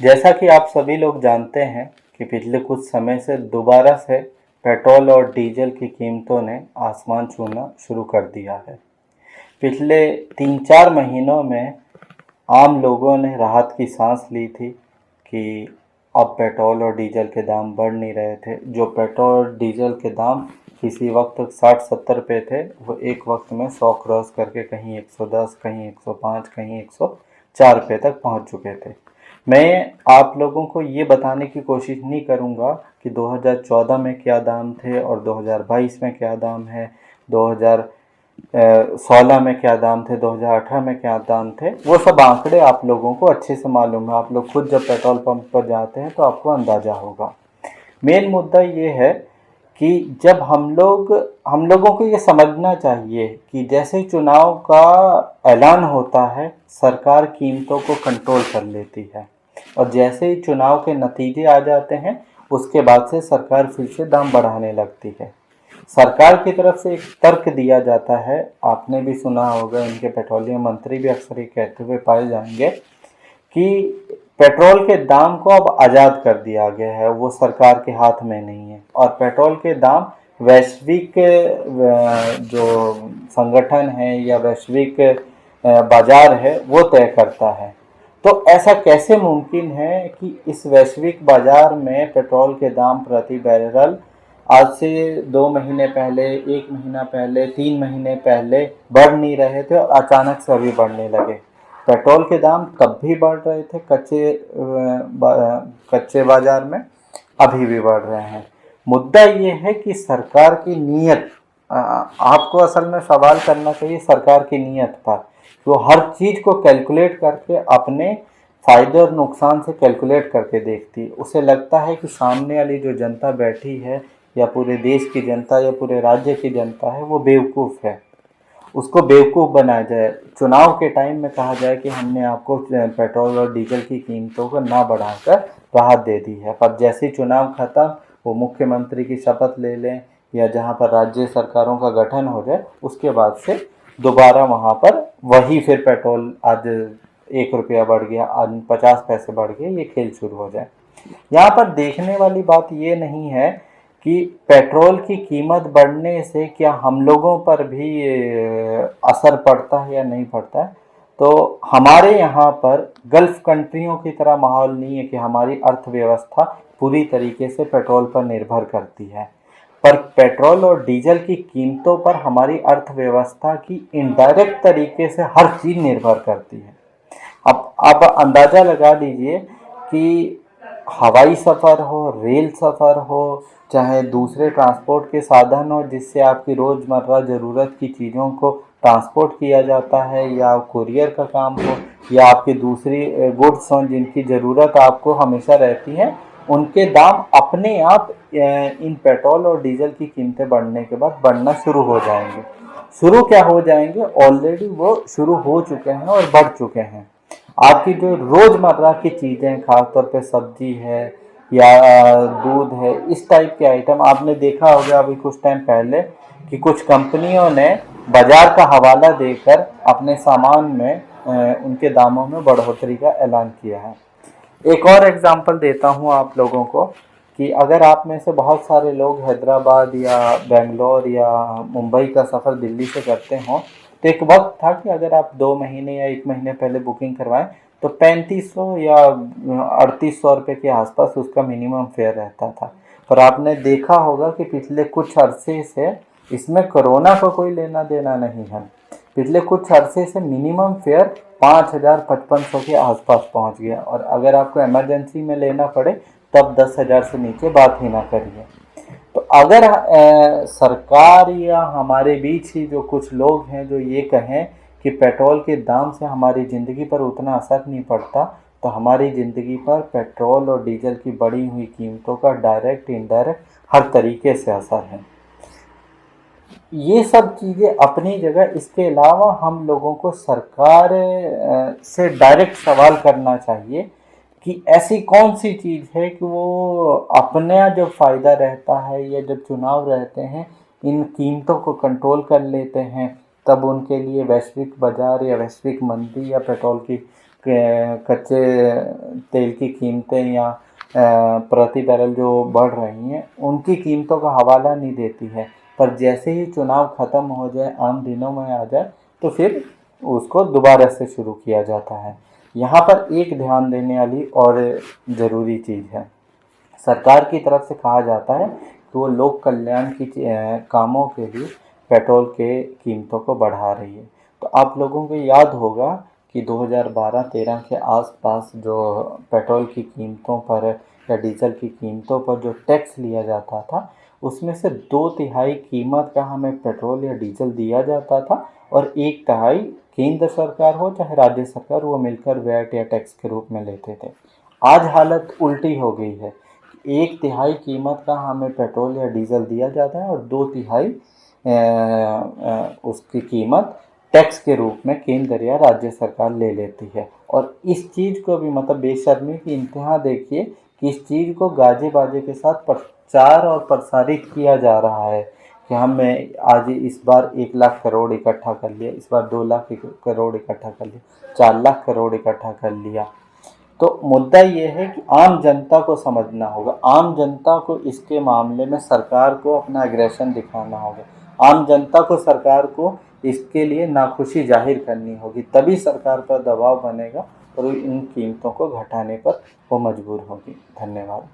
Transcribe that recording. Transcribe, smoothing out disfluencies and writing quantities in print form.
जैसा कि आप सभी लोग जानते हैं कि पिछले कुछ समय से दोबारा से पेट्रोल और डीजल की कीमतों ने आसमान छूना शुरू कर दिया है। पिछले 3-4 महीनों में आम लोगों ने राहत की सांस ली थी कि अब पेट्रोल और डीजल के दाम बढ़ नहीं रहे थे। जो पेट्रोल और डीजल के दाम किसी वक्त 60-70 रुपये थे, वो एक वक्त में 100 क्रॉस करके कहीं 110, कहीं 105, कहीं 104 रुपये तक पहुंच चुके थे। मैं आप लोगों को ये बताने की कोशिश नहीं करूँगा कि 2014 में क्या दाम थे और 2022 में क्या दाम है, 2016 में क्या दाम थे, 2018 में क्या दाम थे। वो सब आंकड़े आप लोगों को अच्छे से मालूम है। आप लोग खुद जब पेट्रोल पंप पर जाते हैं तो आपको अंदाज़ा होगा। मेन मुद्दा ये है कि जब हम लोगों को ये समझना चाहिए कि जैसे ही चुनाव का ऐलान होता है, सरकार कीमतों को कंट्रोल कर लेती है और जैसे ही चुनाव के नतीजे आ जाते हैं, उसके बाद से सरकार फिर से दाम बढ़ाने लगती है। सरकार की तरफ से एक तर्क दिया जाता है, आपने भी सुना होगा, इनके पेट्रोलियम मंत्री भी अक्सर ये कहते हुए पाए जाएंगे कि पेट्रोल के दाम को अब आज़ाद कर दिया गया है, वो सरकार के हाथ में नहीं है और पेट्रोल के दाम वैश्विक जो संगठन है या वैश्विक बाजार है वो तय करता है। तो ऐसा कैसे मुमकिन है कि इस वैश्विक बाजार में पेट्रोल के दाम प्रति बैरल आज से 2 महीने पहले, 1 महीना पहले, 3 महीने पहले बढ़ नहीं रहे थे और अचानक से अभी बढ़ने लगे। पेट्रोल के दाम तब भी बढ़ रहे थे कच्चे बाजार में, अभी भी बढ़ रहे हैं। मुद्दा ये है कि सरकार की नीयत, आपको असल में सवाल करना चाहिए सरकार की नीयत पर। वो हर चीज़ को कैलकुलेट करके अपने फ़ायदे और नुकसान से कैलकुलेट करके देखती। उसे लगता है कि सामने वाली जो जनता बैठी है या पूरे देश की जनता या पूरे राज्य की जनता है वो बेवकूफ़ है, उसको बेवकूफ़ बनाया जाए। चुनाव के टाइम में कहा जाए कि हमने आपको पेट्रोल और डीजल की कीमतों को ना बढ़ाकर राहत दे दी है, पर जैसे ही चुनाव ख़त्म, वो मुख्यमंत्री की शपथ ले लें या जहाँ पर राज्य सरकारों का गठन हो जाए, उसके बाद से दोबारा वहाँ पर वही फिर पेट्रोल आज 1 रुपया बढ़ गया, आज 50 पैसे बढ़ गए, ये खेल शुरू हो जाए। यहाँ पर देखने वाली बात ये नहीं है कि पेट्रोल की कीमत बढ़ने से क्या हम लोगों पर भी असर पड़ता है या नहीं पड़ता है। तो हमारे यहाँ पर गल्फ़ कंट्रियों की तरह माहौल नहीं है कि हमारी अर्थव्यवस्था पूरी तरीके से पेट्रोल पर निर्भर करती है, पर पेट्रोल और डीजल की कीमतों पर हमारी अर्थव्यवस्था की इनडायरेक्ट तरीके से हर चीज़ निर्भर करती है। अब आप अंदाज़ा लगा लीजिए कि हवाई सफ़र हो, रेल सफ़र हो, चाहे दूसरे ट्रांसपोर्ट के साधन हो जिससे आपकी रोज़मर्रा ज़रूरत की चीज़ों को ट्रांसपोर्ट किया जाता है, या कुरियर का काम हो, या आपकी दूसरी गुड्स हों जिनकी ज़रूरत आपको हमेशा रहती है, उनके दाम अपने आप इन पेट्रोल और डीजल की कीमतें बढ़ने के बाद बढ़ना शुरू हो जाएंगे। शुरू क्या हो जाएंगे, ऑलरेडी वो शुरू हो चुके हैं और बढ़ चुके हैं। आपकी जो रोज़मर्रा की चीज़ें, खासतौर पे सब्जी है या दूध है, इस टाइप के आइटम, आपने देखा होगा अभी कुछ टाइम पहले कि कुछ कंपनियों ने बाजार का हवाला देकर अपने सामान में उनके दामों में बढ़ोतरी का ऐलान किया है। एक और एग्जांपल देता हूँ आप लोगों को कि अगर आप में से बहुत सारे लोग हैदराबाद या बेंगलोर या मुंबई का सफ़र दिल्ली से करते हों, तो एक वक्त था कि अगर आप 2 महीने या 1 महीने पहले बुकिंग करवाएं तो 3500 या 3800 रुपये के आसपास उसका मिनिमम फेयर रहता था। पर आपने देखा होगा कि पिछले कुछ अरसे से, इसमें कोरोना का कोई लेना देना नहीं है, पिछले कुछ अरसे से मिनिमम फेयर 5000-5500 के आसपास पहुंच गया और अगर आपको इमरजेंसी में लेना पड़े तब 10,000 से नीचे बात ही ना करिए। तो अगर सरकार या हमारे बीच ही जो कुछ लोग हैं जो ये कहें कि पेट्रोल के दाम से हमारी ज़िंदगी पर उतना असर नहीं पड़ता, तो हमारी ज़िंदगी पर पेट्रोल और डीजल की बढ़ी हुई कीमतों का डायरेक्ट इनडायरेक्ट हर तरीके से असर है। ये सब चीज़ें अपनी जगह, इसके अलावा हम लोगों को सरकार से डायरेक्ट सवाल करना चाहिए कि ऐसी कौन सी चीज़ है कि वो अपना जब फ़ायदा रहता है या जब चुनाव रहते हैं इन कीमतों को कंट्रोल कर लेते हैं, तब उनके लिए वैश्विक बाज़ार या वैश्विक मंदी या पेट्रोल की कच्चे तेल की कीमतें या प्रति बैरल जो बढ़ रही हैं उनकी कीमतों का हवाला नहीं देती है, पर जैसे ही चुनाव ख़त्म हो जाए, आम दिनों में आ जाए, तो फिर उसको दोबारा से शुरू किया जाता है। यहाँ पर एक ध्यान देने वाली और ज़रूरी चीज़ है, सरकार की तरफ से कहा जाता है कि वो लोक कल्याण की कामों के लिए पेट्रोल के कीमतों को बढ़ा रही है। तो आप लोगों को याद होगा कि 2012-13 के आसपास जो पेट्रोल की कीमतों पर या डीजल की कीमतों पर जो टैक्स लिया जाता था, उसमें से 2/3 कीमत का हमें पेट्रोल या डीजल दिया जाता था और 1/3 केंद्र सरकार हो चाहे राज्य सरकार, वो मिलकर वैट या टैक्स के रूप में लेते थे। आज हालत उल्टी हो गई है, 1/3 कीमत का हमें पेट्रोल या डीजल दिया जाता है और 2/3 उसकी कीमत टैक्स के रूप में केंद्र या राज्य सरकार ले लेती है। और इस चीज़ को भी मतलब बेशर्मी की इंतहा देखिए कि इस चीज़ को गाजे बाजे के साथ प्रचार और प्रसारित किया जा रहा है कि हमें आज इस बार 1 लाख करोड़ इकट्ठा कर लिया, इस बार 2 लाख करोड़ इकट्ठा कर लिया, 4 लाख करोड़ इकट्ठा कर लिया। तो मुद्दा ये है कि आम जनता को समझना होगा, आम जनता को इसके मामले में सरकार को अपना एग्रेशन दिखाना होगा, आम जनता को सरकार को इसके लिए नाखुशी जाहिर करनी होगी, तभी सरकार पर दबाव बनेगा और इन कीमतों को घटाने पर वो मजबूर होगी। धन्यवाद।